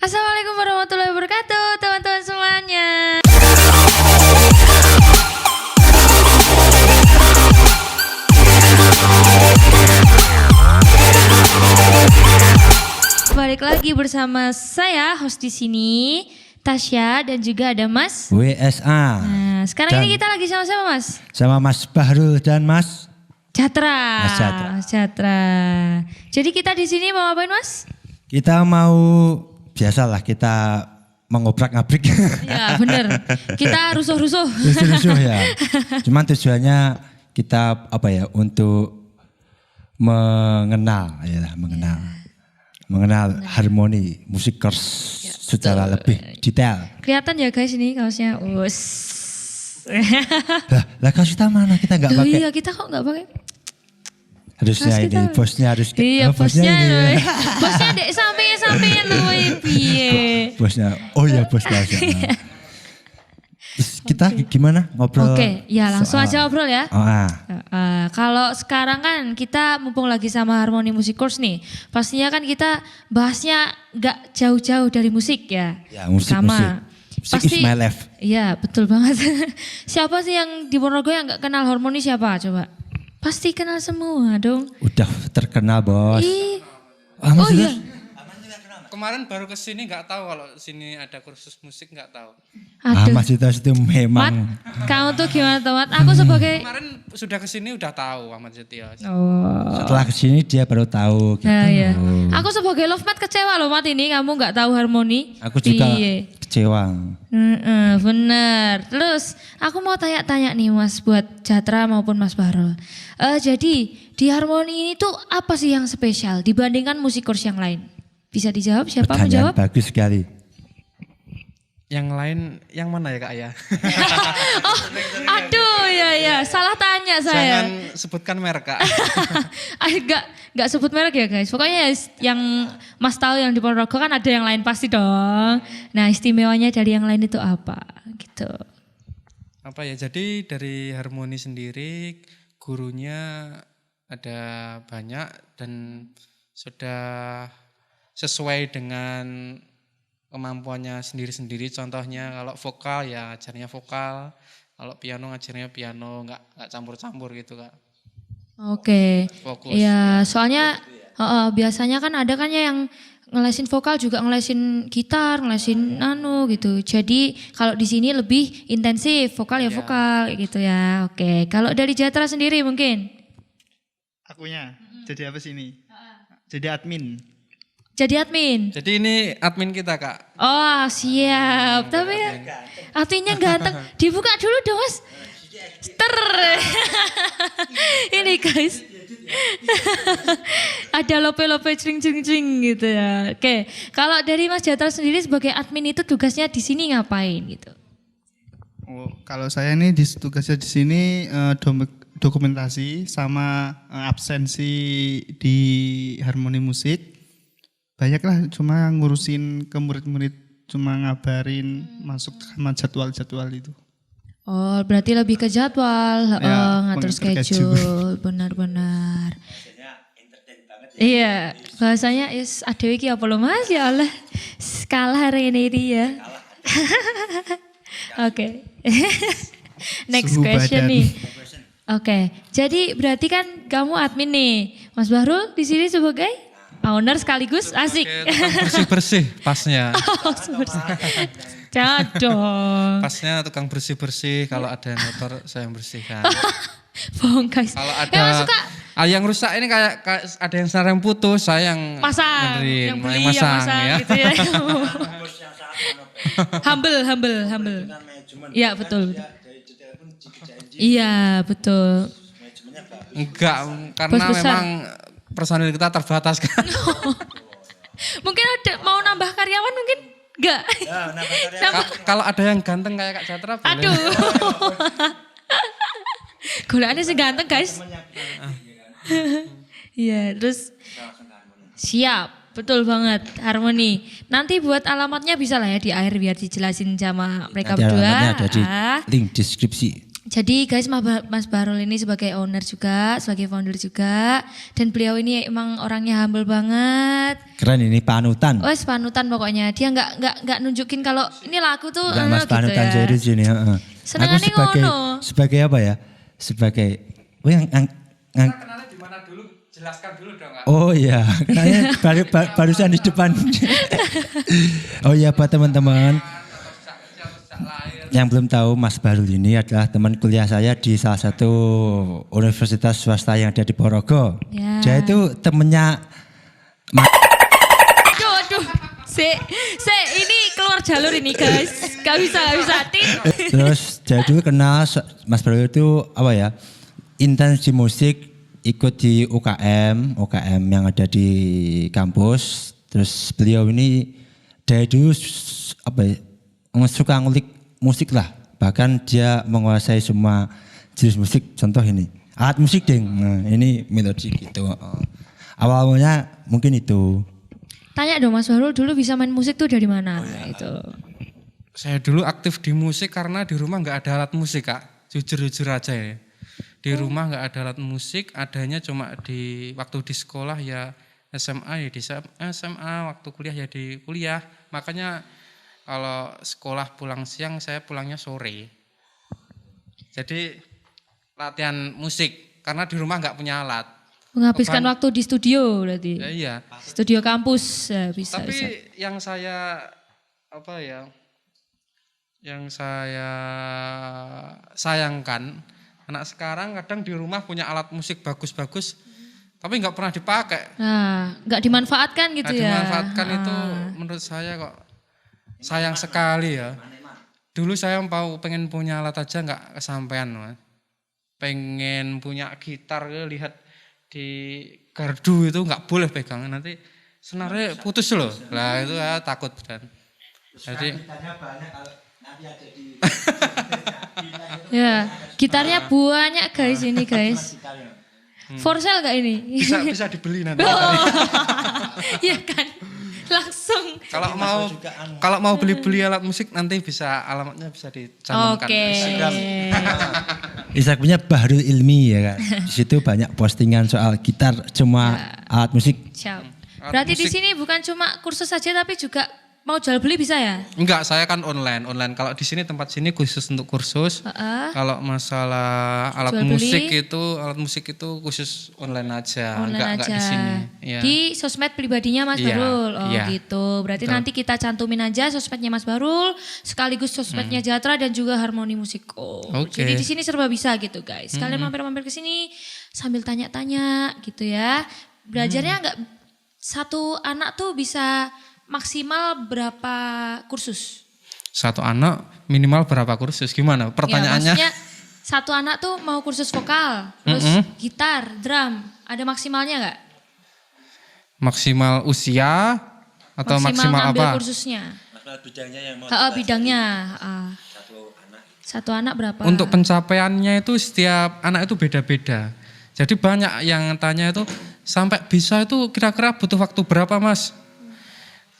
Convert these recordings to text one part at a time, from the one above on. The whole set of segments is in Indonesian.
Assalamualaikum warahmatullahi wabarakatuh, teman-teman semuanya. Balik lagi bersama saya, host di sini, Tasya, dan juga ada Mas WSA. Nah, sekarang ini kita lagi sama siapa, Mas? Sama Mas Bahrul dan Mas Jatra. Mas Jatra. Mas Jatra. Jadi kita di sini mau ngapain, Mas? Kita mau biasalah kita mengobrak-ngabrik. Ya bener, kita rusuh-rusuh. Rusuh-rusuh ya. Cuman tujuannya kita untuk mengenal mengenal harmoni musik kors secara lebih detail. Kelihatan ya guys ini kaosnya. Us. Lah kaos kita mana? Kita nggak pakai. Iya kita kok nggak pakai. Harusnya Kaos ini kita- bosnya harus. Iya oh, bosnya, ini ya. bosnya dek sampai lu piye. Bosnya. Oh ya bosnya. Terus kita gimana ngobrol? Oke, ya langsung soal- aja ngobrol ya. Kalau sekarang kan kita mumpung lagi sama Harmoni Musik Course nih, pastinya kan kita bahasnya nggak jauh-jauh dari musik ya. Ya, musik. Musik is my life. Iya betul banget. Siapa sih yang di Ponorogo yang nggak kenal Harmoni siapa coba? Pasti kenal semua dong. Udah terkenal bos. Ih, Ah, Mas oh Yunus? iya. Kemarin baru ke sini nggak tahu kalau sini ada kursus musik nggak tahu. Ah, Aduh. Mas Yunus itu Mat, memang. kamu tuh gimana tuh Mat? Aku sebagai Kemarin sudah ke sini udah tahu Ahmad Setia. oh. Setelah kesini dia baru tahu gitu. Nah, ya. Aku sebagai love mat kecewa loh Mat ini kamu nggak tahu Harmoni. Aku juga Piye? kecewa. Bener. Terus aku mau tanya-tanya nih Mas buat Jatra maupun Mas Bahrul. Jadi di Harmoni ini tuh apa sih yang spesial dibandingkan musik course yang lain? Bisa dijawab? Siapa mau Pertanyaan jawab? bagus sekali. Yang lain yang mana ya Kak ya? Oh, aduh ya salah tanya saya. Jangan sebutkan merek Kak. Nggak sebut merek ya guys. Pokoknya yang Mas tahu yang di Ponorogo kan ada yang lain pasti dong. Nah istimewanya dari yang lain itu apa gitu. Apa ya? Jadi dari Harmoni sendiri gurunya ada banyak dan sudah sesuai dengan kemampuannya sendiri-sendiri. Contohnya kalau vokal ya ajarnya vokal, kalau piano ngajarnya piano, nggak campur-campur gitu Kak. Oke. Fokus. Ya soalnya biasanya kan ada kan ya yang ngelesin vokal juga ngelesin gitar, ngelesin gitu. Jadi kalau di sini lebih intensif vokal ya vokal gitu ya. Oke. Kalau dari Jatra sendiri mungkin Akunya jadi apa sih ini? Jadi admin. jadi admin. Jadi ini admin kita Kak. Oh siap, tapi adminnya ganteng. Dibuka dulu dong Mas. Ter. Ini guys. Ada lope-lope cring gitu ya. Oke, kalau dari Mas Jatra sendiri sebagai admin itu tugasnya di sini ngapain gitu? Oh, kalau saya ini tugasnya di sini dokumentasi sama absensi di Harmoni Musik. Banyaklah cuma ngurusin ke murid-murid, cuma ngabarin masuk sama jadwal-jadwal itu. Oh, berarti lebih ke jadwal, Ya, ngatur mengatur schedule, benar-benar. Iya, bahasanya is adewe iki apa lo Mas ya Allah. Skala hari ini ya. Oke. Next Suhu question badan. nih. Oke, jadi berarti kan kamu admin nih. Mas Bahrul di sini sebagai owner sekaligus asik. Oke, tukang bersih-bersih pasnya. Oh, jangan dong. Pasnya tukang bersih-bersih, kalau ada yang kotor saya yang bersihkan. Bohong guys. Kalau Ya, Mas suka yang rusak ini kayak ada yang sarang putus, saya yang masang, benerin, yang beli, yang masang ya. gitu ya. humble. Iya betul. Iya betul. Enggak, karena Bos besar. memang personil kita terbatas kan. Mungkin ada mau nambah karyawan mungkin enggak. Kalau ada yang ganteng kayak Kak Jatra boleh. Aduh. Golaannya sih ganteng guys. Iya terus siap. Betul banget, Harmoni. Nanti buat alamatnya bisa lah ya di akhir biar dijelasin sama mereka Nanti berdua. alamatnya ada di Ah. link deskripsi. Jadi guys, Mas Bahrul ini sebagai owner juga, sebagai founder juga, dan beliau ini emang orangnya humble banget. Keren ini panutan. Wes panutan pokoknya. Dia nggak nunjukin kalau ini lagu tuh Enggak Mas gitu panutan ya. serius ini, heeh. Aku Senengannya sebagai apa ya? Sebagai Kenalnya di mana dulu? Jelaskan dulu dong, Kak. Oh iya, kenalnya barusan di depan. Oh iya, buat teman-teman yang belum tahu, Mas Bahrul ini adalah teman kuliah saya di salah satu universitas swasta yang ada di Porogo. Ya. Dia itu temennya Aduh. Ini keluar jalur ini guys. Gak bisa. Terus dia dulu kenal Mas Bahrul itu apa ya? Intens di musik, ikut di UKM yang ada di kampus. Terus beliau ini dari dulu apa ya? Suka ngulik musik lah, bahkan dia menguasai semua jenis musik. Contoh ini alat musik deng, nah, ini melodi gitu. Awalnya mungkin itu. Tanya dong Mas Bahrul dulu bisa main musik tuh dari mana? Itu. Saya dulu aktif di musik karena di rumah nggak ada alat musik, Kak. Jujur aja ya. Di rumah nggak ada alat musik, adanya cuma di waktu di sekolah ya SMA ya di SMA, waktu kuliah ya di kuliah. Makanya kalau sekolah pulang siang, saya pulangnya sore. Jadi latihan musik karena di rumah nggak punya alat. Menghabiskan waktu di studio berarti. Ya, iya. Studio kampus ya, bisa. Tapi bisa. yang saya sayangkan, anak sekarang kadang di rumah punya alat musik bagus-bagus, tapi nggak pernah dipakai. Nah, nggak dimanfaatkan gitu ya. Dimanfaatkan itu menurut saya kok sayang sekali ya. Dulu saya pengen punya alat aja nggak kesampaian, Mas. Pengen punya gitar, lihat di gardu itu nggak boleh pegang, nanti senarnya putus loh. Lah itu ya takut kan. Jadi Ya, gitarnya banyak guys ini guys. For sale gak ini? bisa dibeli nanti. Iya kan? Langsung. Kalau mau beli alat musik nanti bisa alamatnya bisa dicantumkan. Oke. Instagramnya Bahrul Ilmi ya kan. Di situ banyak postingan soal gitar, cuma alat musik. Siap. Berarti di sini bukan cuma kursus saja tapi juga mau jual beli bisa ya? Enggak, saya kan online. Kalau di sini tempat sini khusus untuk kursus. Kalau masalah alat musik itu khusus online aja. Enggak di sini. Ya. Di sosmed pribadinya Mas Bahrul. Gitu. Berarti nanti kita cantumin aja sosmednya Mas Bahrul sekaligus sosmednya Jatra dan juga Harmoni Musiko. Jadi di sini serba bisa gitu guys. Kalian mampir-mampir ke sini sambil tanya-tanya gitu ya. Belajarnya enggak satu anak tuh bisa maksimal berapa kursus? Satu anak minimal berapa kursus? Gimana pertanyaannya? Ya, maksudnya satu anak tuh mau kursus vokal, terus gitar, drum, ada maksimalnya nggak? Maksimal usia atau maksimal apa? Kursusnya. Bidangnya yang mau bidangnya. Satu anak berapa? Untuk pencapaiannya itu setiap anak itu beda-beda. Jadi banyak yang tanya itu sampai bisa itu kira-kira butuh waktu berapa, Mas?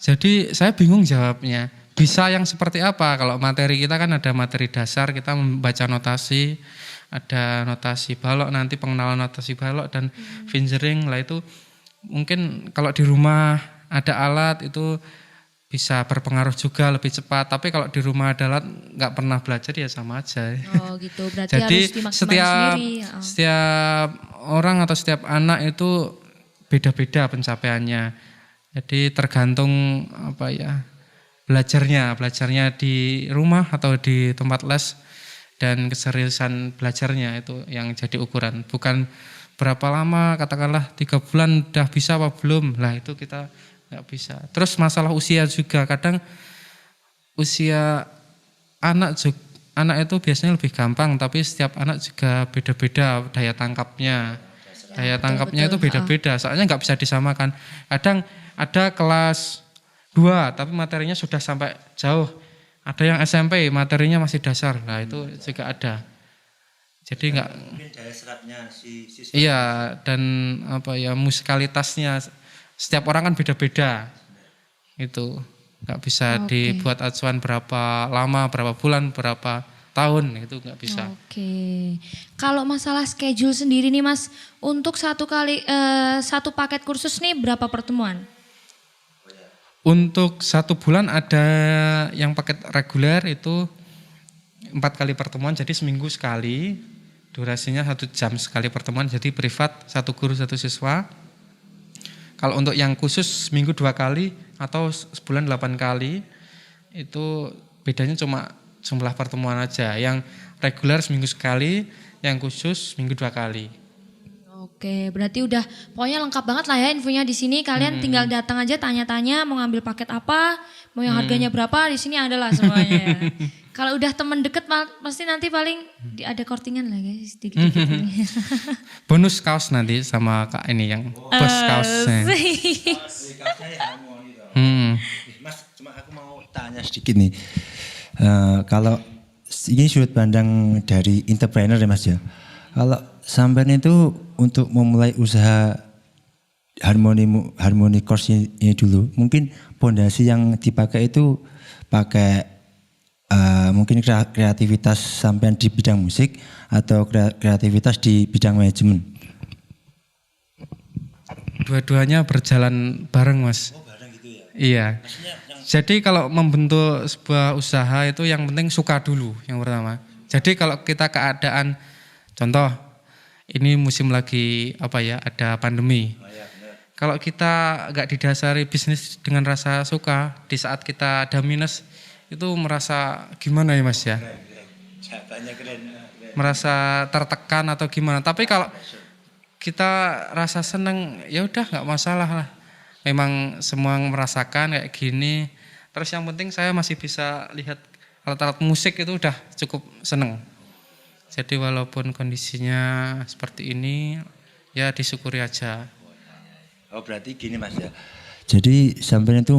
Jadi saya bingung jawabnya. Bisa yang seperti apa? Kalau materi kita kan ada materi dasar, kita membaca notasi, ada notasi balok, nanti pengenalan notasi balok dan fingering lah itu. Mungkin kalau di rumah ada alat itu bisa berpengaruh juga lebih cepat. Tapi kalau di rumah ada alat nggak pernah belajar ya sama aja. Oh gitu, berarti jadi harus dimaksimalkan sendiri. Setiap orang atau setiap anak itu beda-beda pencapaiannya. Jadi tergantung belajarnya di rumah atau di tempat les dan keseriusan belajarnya itu yang jadi ukuran. Bukan berapa lama, katakanlah 3 bulan udah bisa apa belum, lah itu kita nggak bisa. Terus masalah usia juga, kadang usia anak itu biasanya lebih gampang, tapi setiap anak juga beda-beda daya tangkapnya. Daya tangkapnya itu beda-beda, soalnya nggak bisa disamakan. Kadang ada kelas 2 tapi materinya sudah sampai jauh. Ada yang SMP materinya masih dasar. Nah, itu juga ada. Jadi enggak mungkin daya serapnya si siswa. Iya, dan musikalitasnya setiap orang kan beda-beda. Itu enggak bisa dibuat acuan berapa lama, berapa bulan, berapa tahun itu nggak bisa. Oke. Kalau masalah schedule sendiri nih Mas, untuk satu paket kursus nih berapa pertemuan? Untuk 1 bulan ada yang paket reguler itu 4 kali pertemuan, jadi seminggu sekali, durasinya 1 jam sekali pertemuan, jadi privat 1 guru 1 siswa. Kalau untuk yang khusus seminggu 2 kali atau sebulan 8 kali, itu bedanya cuma jumlah pertemuan aja. Yang reguler seminggu sekali, yang khusus seminggu 2 kali. Oke, berarti udah pokoknya lengkap banget lah ya infonya di sini. Kalian tinggal datang aja tanya-tanya mau ngambil paket apa, mau yang harganya berapa, di sini ada lah semuanya ya. Kalau udah temen deket pasti nanti paling ada kortingan lah guys, dikit-dikit ini. Bonus kaos nanti sama Kak ini yang bos kaosnya. Mas, cuma aku mau tanya sedikit nih. Kalau ini sudut pandang dari entrepreneur ya Mas ya. Kalau sampean itu untuk memulai usaha harmoni course ini dulu, mungkin pondasi yang dipakai itu pakai mungkin kreativitas sampean di bidang musik atau kreativitas di bidang manajemen. Dua-duanya berjalan bareng Mas. Oh, bareng gitu ya. Iya. Jadi kalau membentuk sebuah usaha itu yang penting suka dulu yang pertama. Jadi kalau kita keadaan, contoh ini musim lagi ada pandemi. Kalau kita nggak didasari bisnis dengan rasa suka, di saat kita ada minus itu merasa gimana ya Mas ya? Merasa tertekan atau gimana. Tapi kalau kita rasa senang, ya udah nggak masalah lah. Memang semua merasakan kayak gini. Terus yang penting saya masih bisa lihat alat-alat musik itu udah cukup seneng. Jadi walaupun kondisinya seperti ini, ya disyukuri aja. Oh berarti gini Mas ya. Jadi sampean itu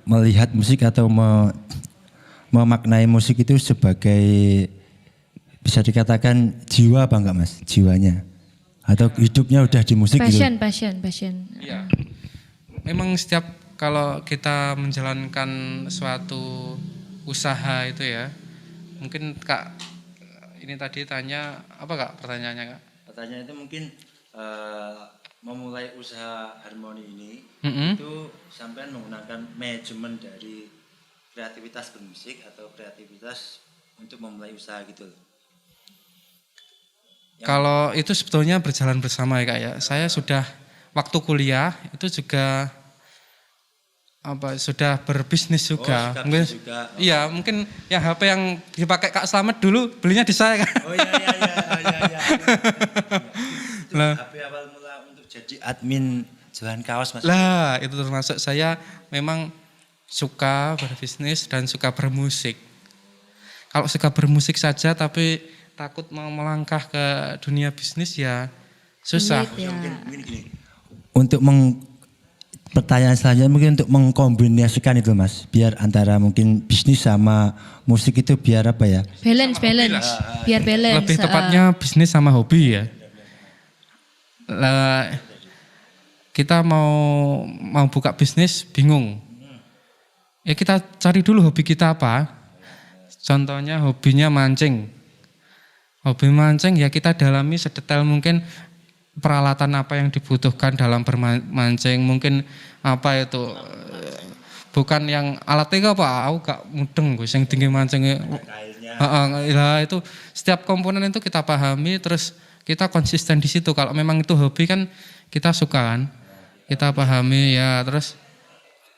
melihat musik atau memaknai musik itu sebagai bisa dikatakan jiwa apa enggak Mas? Jiwanya. Atau hidupnya udah di musik passion, gitu? Passion. Iya. Memang setiap kalau kita menjalankan suatu usaha itu ya, mungkin Kak ini tadi tanya apa Kak pertanyaannya Kak? Pertanyaan itu mungkin memulai usaha harmoni ini itu sampean menggunakan manajemen dari kreativitas bermusik atau kreativitas untuk memulai usaha gitu loh. Kalau itu sebetulnya berjalan bersama ya Kak ya. Saya sudah waktu kuliah itu juga sudah berbisnis juga. Mungkin juga. Iya, mungkin yang HP yang dipakai Kak Slamet dulu belinya di saya Kak. Oh iya. Lah, HP awal mula untuk jadi admin jualan kaos Mas. Lah, itu termasuk saya memang suka berbisnis dan suka bermusik. Kalau suka bermusik saja tapi takut mau melangkah ke dunia bisnis ya susah. Ya. Mungkin gini. Untuk pertanyaan selanjutnya mungkin untuk mengkombinasikan itu Mas, biar antara mungkin bisnis sama musik itu biar apa ya? Balance. Biar balance. Lebih tepatnya bisnis sama hobi ya. Kita mau buka bisnis bingung. Ya kita cari dulu hobi kita apa. Contohnya hobinya mancing. Hobi mancing ya kita dalami sedetail mungkin peralatan apa yang dibutuhkan dalam bermancing. Mungkin apa itu, bukan yang alatnya apa, aku gak mudeng gue yang tinggi mancingnya. Itu setiap komponen itu kita pahami terus kita konsisten di situ. Kalau memang itu hobi kan kita suka kan, kita pahami ya terus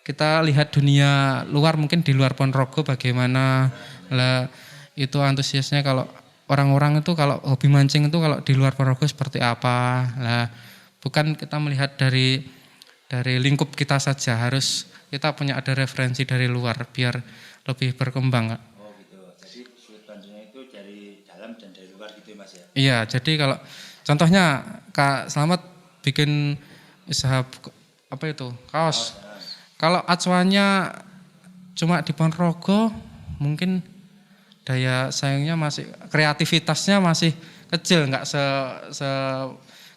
kita lihat dunia luar mungkin di luar Ponorogo bagaimana lah itu antusiasnya kalau orang-orang itu kalau hobi mancing itu kalau di luar Ponorogo seperti apa lah, bukan kita melihat dari lingkup kita saja, harus kita punya ada referensi dari luar biar lebih berkembang. Oh gitu, jadi sudut pandangnya itu dari dalam dan dari luar gitu Mas ya? Iya, jadi kalau contohnya Kak Slamet bikin usaha apa itu kaos, kalau acuannya cuma di Ponorogo mungkin daya saingnya masih, kreativitasnya masih kecil, nggak se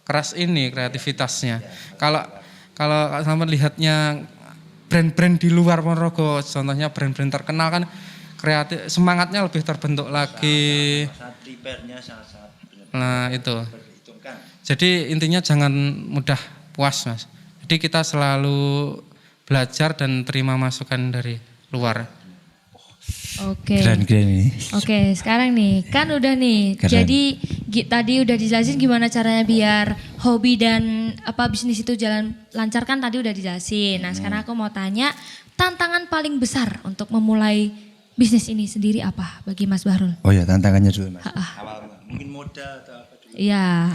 keras ini kreativitasnya. Kalau Selamat lihatnya brand-brand di luar Ponorogo, contohnya brand-brand terkenal kan kreatif, semangatnya lebih terbentuk lagi. Nah itu. Jadi intinya jangan mudah puas Mas. Jadi kita selalu belajar dan terima masukan dari luar. Oke. Keren ini. Oke, sekarang nih kan udah nih. Keren. Jadi tadi udah dijelasin gimana caranya biar hobi dan bisnis itu jalan lancar kan tadi udah dijelasin. Nah, sekarang aku mau tanya tantangan paling besar untuk memulai bisnis ini sendiri apa bagi Mas Bahrul? Oh ya, tantangannya dulu Mas. Ha-ha. Awal mungkin modal atau apa dulu. Iya.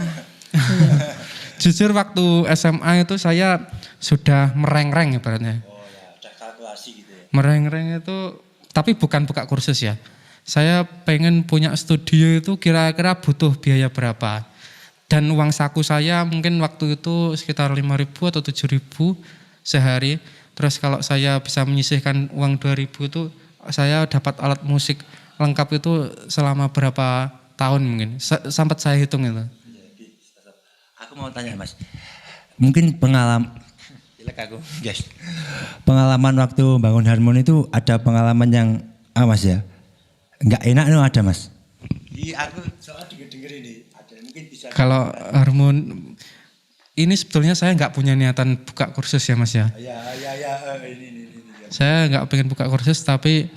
Jujur waktu SMA itu saya sudah merengreng ibaratnya. Oh ya, udah kalkulasi gitu ya. Merengreng itu tapi bukan buka kursus ya. Saya pengen punya studio itu kira-kira butuh biaya berapa. Dan uang saku saya mungkin waktu itu sekitar 5.000 atau 7.000 sehari. Terus kalau saya bisa menyisihkan uang 2.000 itu saya dapat alat musik lengkap itu selama berapa tahun mungkin. Sampai saya hitung itu. Aku mau tanya Mas, mungkin pengalaman pengalaman waktu bangun harmoni itu ada pengalaman yang Mas ya, nggak enak itu ada Mas? Iya aku soal denger ini, ada mungkin bisa. Kalau harmoni ini sebetulnya saya nggak punya niatan buka kursus ya Mas ya. Ya, ini. Saya nggak pengen buka kursus tapi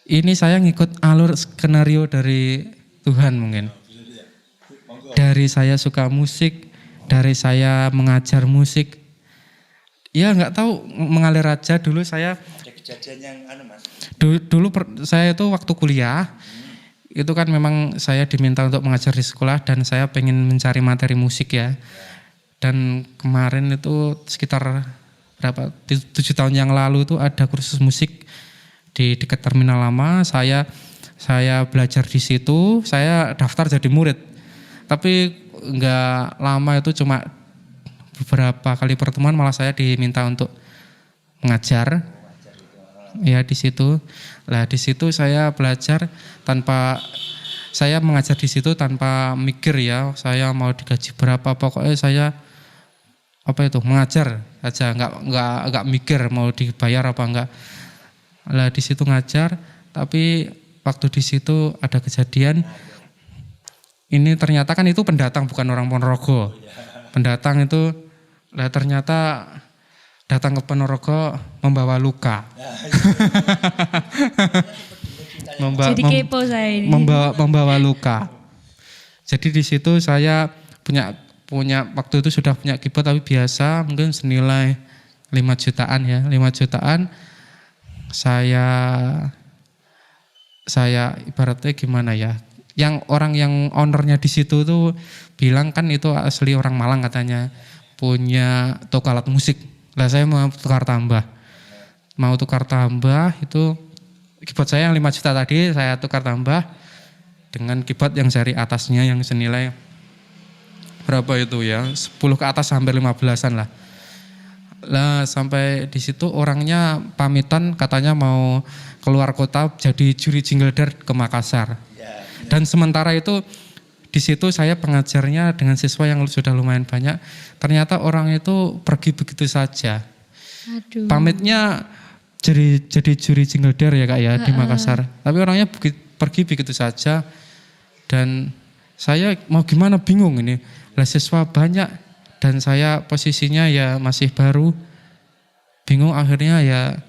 ini saya ngikut alur skenario dari Tuhan mungkin. Dari saya suka musik, dari saya mengajar musik, ya nggak tahu mengalir aja. Dulu saya Ada kejadian yang Mas. Dulu saya itu waktu kuliah itu kan memang saya diminta untuk mengajar di sekolah dan saya pengen mencari materi musik ya. Dan kemarin itu sekitar 7 tahun yang lalu itu ada kursus musik di dekat terminal lama. Saya belajar di situ, saya daftar jadi murid. Tapi enggak lama itu cuma beberapa kali pertemuan malah saya diminta untuk mengajar. Ya di situ. Lah di situ saya belajar saya mengajar di situ tanpa mikir ya, saya mau digaji berapa, pokoknya saya mengajar aja, enggak mikir mau dibayar apa enggak. Lah di situ ngajar, tapi waktu di situ ada kejadian. Ini ternyata kan itu pendatang bukan orang Ponorogo. Pendatang itu ternyata datang ke Ponorogo membawa luka. Jadi kepo saya ini. Membawa luka. Jadi di situ saya punya waktu itu sudah punya keyboard tapi biasa mungkin senilai 5 jutaan ya. 5 jutaan saya ibaratnya gimana ya? Yang orang yang ownernya di situ tuh bilang kan itu asli orang Malang katanya, punya toko alat musik. Lah saya mau tukar tambah itu keyboard saya yang 5 juta tadi saya tukar tambah dengan keyboard yang seri atasnya yang senilai berapa itu ya, 10 ke atas hampir 15-an lah. Lah sampai di situ orangnya pamitan katanya mau keluar kota jadi juri jingle dar ke Makassar. Dan sementara itu di situ saya pengajarnya dengan siswa yang sudah lumayan banyak. Ternyata orang itu pergi begitu saja. Aduh. Pamitnya jadi juri jingle dar ya Kak ya di Makassar. Tapi orangnya pergi begitu saja. Dan saya mau gimana bingung ini. Lah siswa banyak dan saya posisinya ya masih baru. Bingung akhirnya ya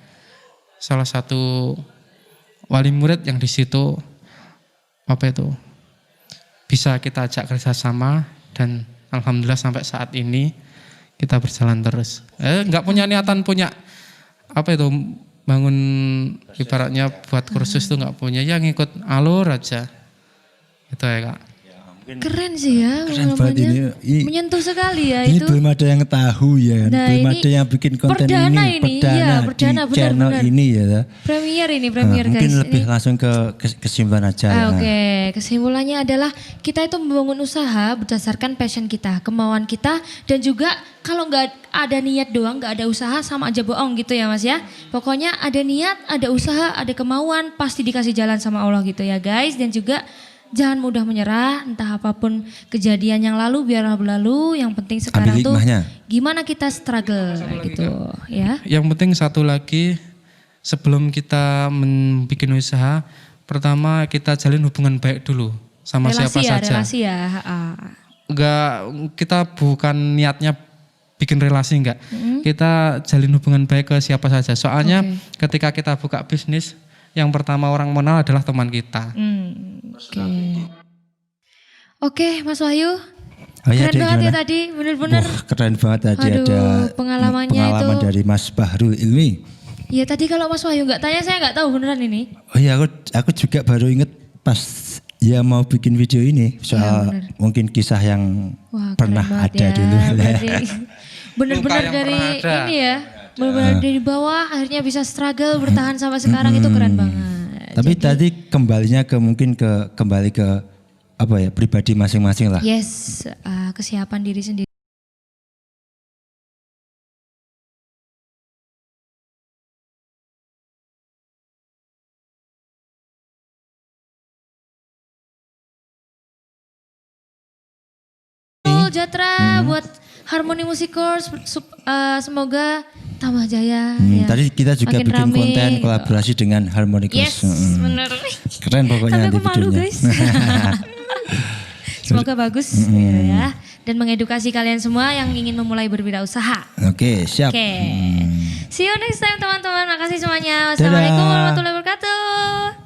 salah satu wali murid yang di situ bisa kita ajak kerjasama dan alhamdulillah sampai saat ini kita berjalan terus. Nggak punya niatan punya bangun ibaratnya buat kursus itu nggak punya, ya ngikut alur aja. Itu ya Kak. Keren sih ya, Keren banget ini. menyentuh sekali ya Ini itu. belum ada yang tahu ya, Nah, belum ini ada yang bikin konten perdana ini, iya, perdana di channel benar. ini ya. Premier guys. Mungkin lebih Ini. langsung ke kesimpulan aja. Ya. Oke, kesimpulannya adalah kita itu membangun usaha berdasarkan passion kita, kemauan kita, dan juga kalau nggak ada niat doang, nggak ada usaha sama aja bohong gitu ya Mas ya. Pokoknya ada niat, ada usaha, ada kemauan, pasti dikasih jalan sama Allah gitu ya guys. Dan juga jangan mudah menyerah, entah apapun kejadian yang lalu biarlah berlalu. Yang penting sekarang tuh gimana kita struggle gitu ya. Yang penting satu lagi, sebelum kita membuat usaha, pertama kita jalin hubungan baik dulu sama siapa saja. Relasi ya. Enggak, kita bukan niatnya bikin relasi enggak. Kita jalin hubungan baik ke siapa saja. Soalnya ketika kita buka bisnis, yang pertama orang mengenal adalah teman kita. Oke, Mas Wahyu. Dek, Keren banget gimana? ya tadi, bener-bener. Keren banget tadi Aduh, ada pengalaman itu. dari Mas Bahrul Ilmi. Iya tadi kalau Mas Wahyu nggak tanya saya nggak tahu beneran ini. Oh iya, aku juga baru inget pas ya mau bikin video ini soal bener. mungkin kisah yang Wah, pernah keren banget ada ya. dulu. Berarti bener-bener Luka yang dari pernah ada. ini ya, bener-bener dari bawah akhirnya bisa struggle bertahan sampai sekarang itu keren banget. Tapi tadi kembalinya kembali ke apa ya, pribadi masing-masing lah. Yes, kesiapan diri sendiri. Jatra buat Harmoni Music Course, semoga tambah jaya. Ya. Tadi kita juga Makin bikin rame. konten kolaborasi dengan Harmonicus. Yes, bener. Keren pokoknya Tapi nanti aku malu videonya. guys. Semoga bagus ya. Dan mengedukasi kalian semua yang ingin memulai berwirausaha. Oke, siap. Oke. See you next time teman-teman. Makasih semuanya. Dadah. Wassalamualaikum warahmatullahi wabarakatuh.